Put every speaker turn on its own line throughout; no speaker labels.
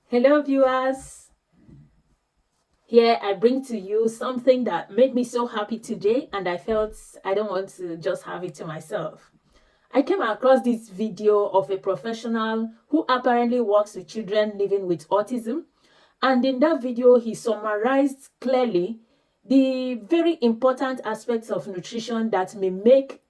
Hello, viewers. Here I bring to you something that made me so happy today, and I felt I don't want to just have it to myself. I came across this video of a professional who apparently works with children living with autism, and in that video, he summarized clearly the very important aspects of nutrition that may make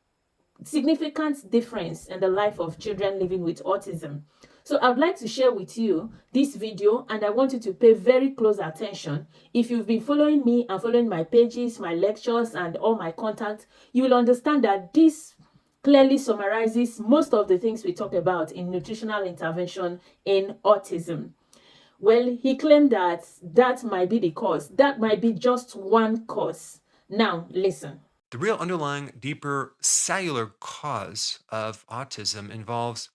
significant difference in the life of children living with autism. So I'd like to share with you this video, and I want you to pay very close attention. If you've been following me and following my pages, my lectures, and all my contacts, you will understand that this clearly summarizes most of the things we talk about in nutritional intervention in autism. Well, he claimed that that might be the cause. That might be just one cause. Now, listen.
The real underlying, deeper cellular cause of autism involves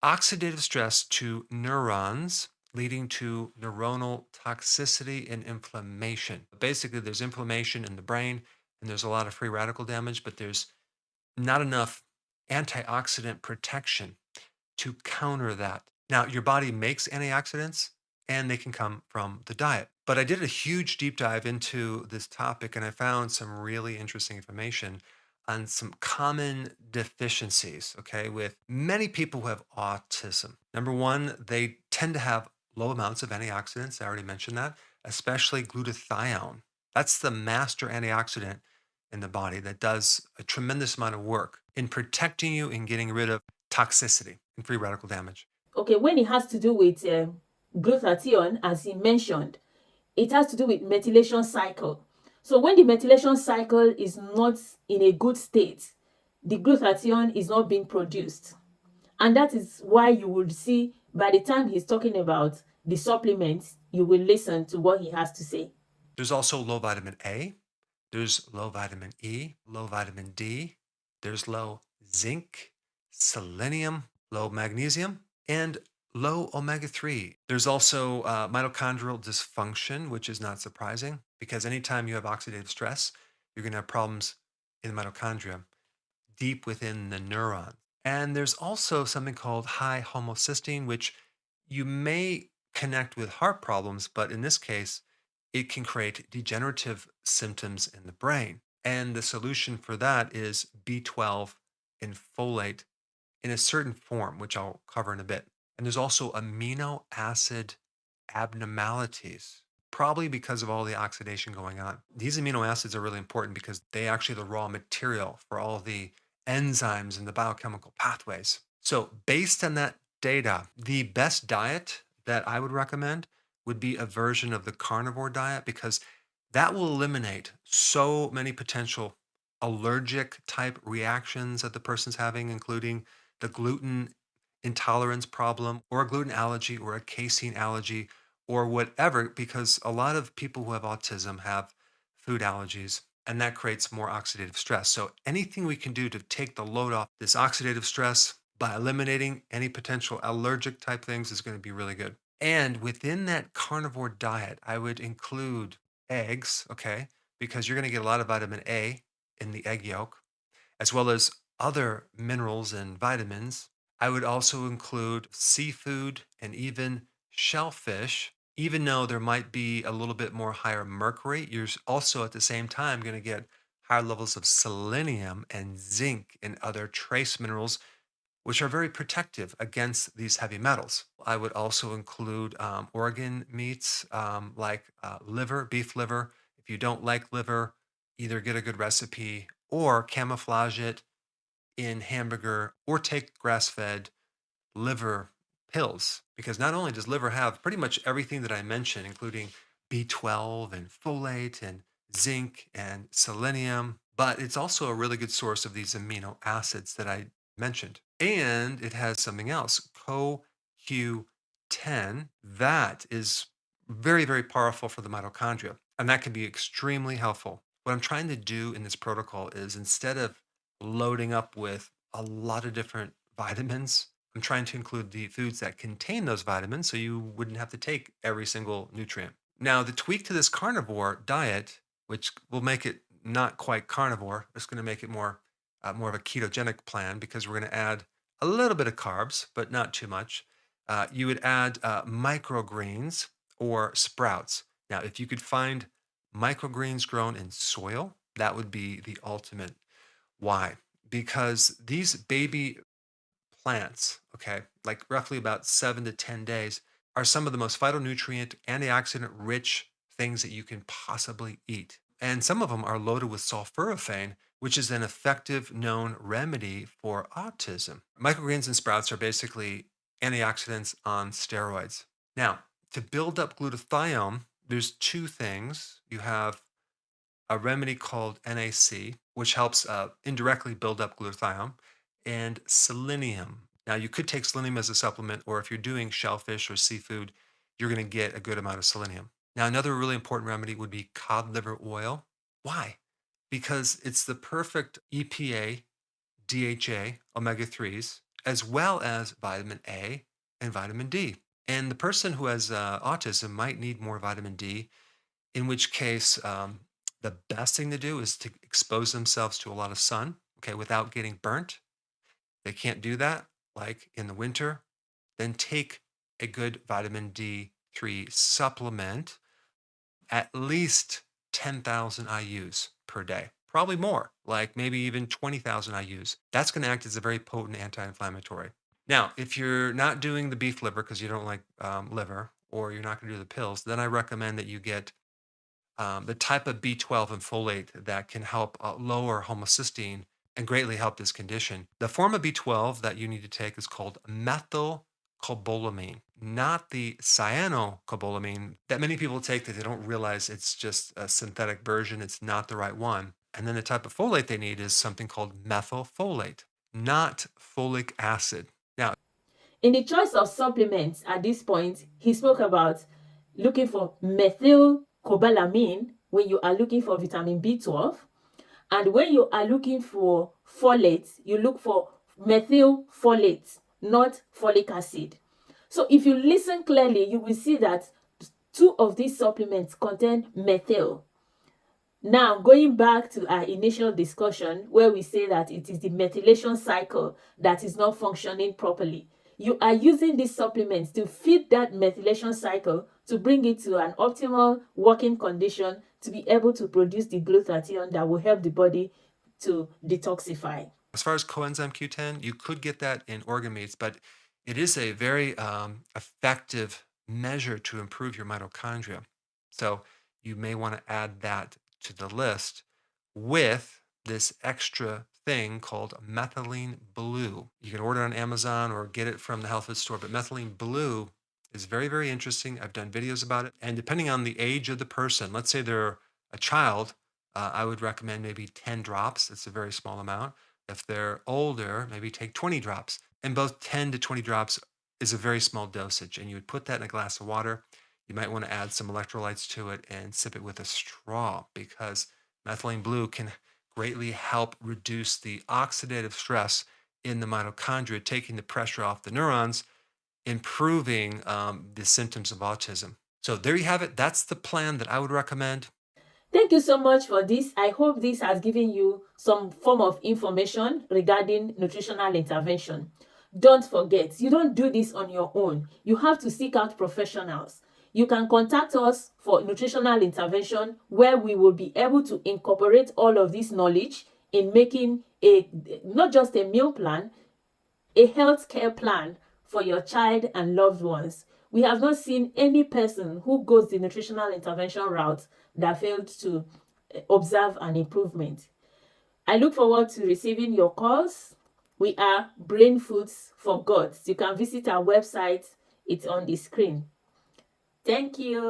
oxidative stress to neurons, leading to neuronal toxicity and inflammation. Basically, there's inflammation in the brain and there's a lot of free radical damage, but there's not enough antioxidant protection to counter that. Now, your body makes antioxidants and they can come from the diet. But I did a huge deep dive into this topic and I found some really interesting information on some common deficiencies, okay, with many people who have autism. Number one, they tend to have low amounts of antioxidants. I already mentioned that, especially glutathione. That's the master antioxidant in the body that does a tremendous amount of work in protecting you and getting rid of toxicity and free radical damage.
Okay, when it has to do with glutathione, as he mentioned, it has to do with methylation cycle. So when the methylation cycle is not in a good state, the glutathione is not being produced. And that is why you will see by the time he's talking about the supplements, you will listen to what he has to say.
There's also low vitamin A, there's low vitamin E, low vitamin D, there's low zinc, selenium, low magnesium, and low omega 3. There's also mitochondrial dysfunction, which is not surprising because anytime you have oxidative stress, you're going to have problems in the mitochondria deep within the neuron. And there's also something called high homocysteine, which you may connect with heart problems, but in this case, it can create degenerative symptoms in the brain. And the solution for that is B12 and folate in a certain form, which I'll cover in a bit. And there's also amino acid abnormalities, probably because of all the oxidation going on. These amino acids are really important because they actually are the raw material for all the enzymes and the biochemical pathways. So, based on that data, the best diet that I would recommend would be a version of the carnivore diet because that will eliminate so many potential allergic type reactions that the person's having, including the gluten intolerance problem or a gluten allergy or a casein allergy or whatever, because a lot of people who have autism have food allergies and that creates more oxidative stress. So anything we can do to take the load off this oxidative stress by eliminating any potential allergic type things is going to be really good. And within that carnivore diet, I would include eggs, okay, because you're going to get a lot of vitamin A in the egg yolk, as well as other minerals and vitamins. I would also include seafood and even shellfish. Even though there might be a little bit more higher mercury, you're also at the same time going to get higher levels of selenium and zinc and other trace minerals, which are very protective against these heavy metals. I would also include organ meats like liver, beef liver. If you don't like liver, either get a good recipe or camouflage it in hamburger or take grass fed liver pills. Because not only does liver have pretty much everything that I mentioned, including B12 and folate and zinc and selenium, but it's also a really good source of these amino acids that I mentioned. And it has something else, CoQ10, that is very, very powerful for the mitochondria. And that can be extremely helpful. What I'm trying to do in this protocol is instead of loading up with a lot of different vitamins, I'm trying to include the foods that contain those vitamins so you wouldn't have to take every single nutrient. Now, the tweak to this carnivore diet, which will make it not quite carnivore, it's going to make it more of a ketogenic plan because we're going to add a little bit of carbs, but not too much. You would add microgreens or sprouts. Now, if you could find microgreens grown in soil, that would be the ultimate. Why? Because these baby plants, okay, like roughly about 7 to 10 days, are some of the most phytonutrient, antioxidant rich things that you can possibly eat. And some of them are loaded with sulforaphane, which is an effective known remedy for autism. Microgreens and sprouts are basically antioxidants on steroids. Now, to build up glutathione, there's two things. You have a remedy called NAC, which helps indirectly build up glutathione, and selenium. Now, you could take selenium as a supplement, or if you're doing shellfish or seafood, you're going to get a good amount of selenium. Now, another really important remedy would be cod liver oil. Why? Because it's the perfect EPA, DHA, omega 3s, as well as vitamin A and vitamin D. And the person who has autism might need more vitamin D, in which case, the best thing to do is to expose themselves to a lot of sun, okay, without getting burnt. They can't do that, like in the winter, then take a good vitamin D3 supplement, at least 10,000 IUs per day, probably more, like maybe even 20,000 IUs. That's going to act as a very potent anti inflammatory. Now, if you're not doing the beef liver because you don't like liver, or you're not going to do the pills, then I recommend that you get the type of B12 and folate that can help lower homocysteine and greatly help this condition. The form of B12 that you need to take is called methylcobalamin, not the cyanocobalamin that many people take that they don't realize it's just a synthetic version. It's not the right one. And then the type of folate they need is something called methylfolate, not folic acid. Now,
In the choice of supplements at this point, he spoke about looking for methylcobalamin when you are looking for vitamin B12. And when you are looking for folate, you look for methylfolate, not folic acid. So if you listen clearly, you will see that two of these supplements contain methyl. Now, going back to our initial discussion where we say that it is the methylation cycle that is not functioning properly, you are using these supplements to feed that methylation cycle to bring it to an optimal working condition to be able to produce the glutathione that will help the body to detoxify.
as far as coenzyme Q10, you could get that in organ meats, but it is a very effective measure to improve your mitochondria. So you may want to add that to the list with this extra thing called methylene blue. You can order it on Amazon or get it from the health food store, but methylene blue is very, very interesting. I've done videos about it. And depending on the age of the person, let's say they're a child, I would recommend maybe 10 drops. It's a very small amount. If they're older, maybe take 20 drops. And both 10 to 20 drops is a very small dosage. And you would put that in a glass of water. You might want to add some electrolytes to it and sip it with a straw, because methylene blue can greatly help reduce the oxidative stress in the mitochondria, taking the pressure off the neurons, improving the symptoms of autism. So there you have it. That's the plan that I would recommend.
Thank you so much for this. I hope this has given you some form of information regarding nutritional intervention. Don't forget, you don't do this on your own. You have to seek out professionals. You can contact us for nutritional intervention where we will be able to incorporate all of this knowledge in making a not just a meal plan, a health care plan for your child and loved ones. We have not seen any person who goes the nutritional intervention route that failed to observe an improvement. I look forward to receiving your calls. We are Brain Foods for Gods. You can visit our website, it's on the screen. Thank you.